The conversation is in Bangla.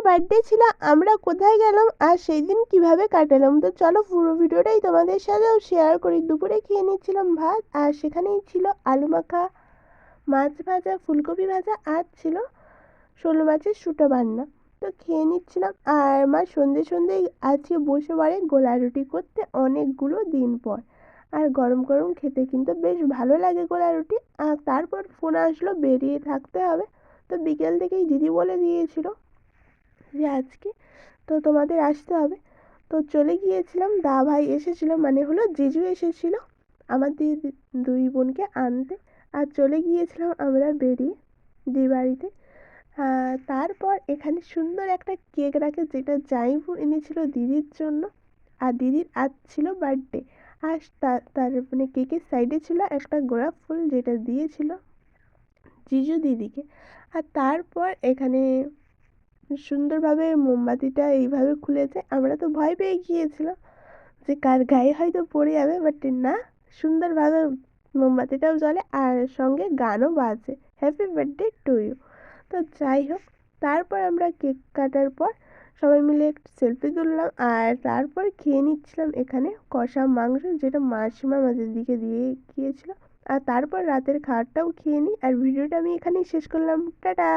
বার্থডে ছিল, আমরা কোথায় গেলাম আর সেই দিন কীভাবে কাটালাম, তো চলো পুরো ভিডিওটাই তোমাদের সাথেও শেয়ার করি। দুপুরে খেয়ে নিচ্ছিলাম ভাত, আর সেখানেই ছিল আলু মাখা, মাছ ভাজা, ফুলকপি ভাজা, আর ছিল শোল মাছের শুঁটো বান্না। তো খেয়ে নিচ্ছিলাম, আর মা সন্ধে সন্ধেই আজকে বসে পড়ে গোলা রুটি করতে অনেকগুলো দিন পর। আর গরম গরম খেতে কিন্তু বেশ ভালো লাগে গোলা রুটি। আর তারপর ফোন আসলো বেরিয়ে থাকতে হবে, তো বিকেল থেকেই দিদি বলে দিয়েছিল যে আজকে তো তোমাদের আসতে হবে। তো চলে গিয়েছিলাম, দা ভাই এসেছিলো, মানে হলো জিজু এসেছিল আমার দিদি দুই বোনকে আনতে। আর চলে গিয়েছিলাম আমরা বেরিয়ে দিদি বাড়িতে। তারপর এখানে সুন্দর একটা কেক রাখে, যেটা জাইবু এনেছিল দিদির জন্য। আর দিদির আজ ছিল বার্থডে। আর তার মানে কেকের সাইডে ছিল একটা গোলাপ ফুল, যেটা দিয়েছিল জিজু দিদিকে। আর তারপর এখানে সুন্দরভাবে মোমবাতিটা এইভাবে খুলেছে, আমরা তো ভয় পেয়ে গিয়েছিলাম যে কার গায়ে হয়তো পড়ে যাবে, বাট না, সুন্দরভাবে মোমবাতিটাও জ্বলে আর সঙ্গে গানও বাজে, হ্যাপি বার্থডে টু ইউ। তো যাই হোক, তারপর আমরা কেক কাটার পর সবাই মিলে একটু সেলফি তুললাম, আর তারপর খেয়ে নিচ্ছিলাম এখানে কষা মাংস, যেটা মাসিমা আমাদের দিকে দিয়ে গিয়েছিল। আর তারপর রাতের খাবারটাও খেয়ে নিই, আর ভিডিওটা আমি এখানেই শেষ করলাম। টাটা।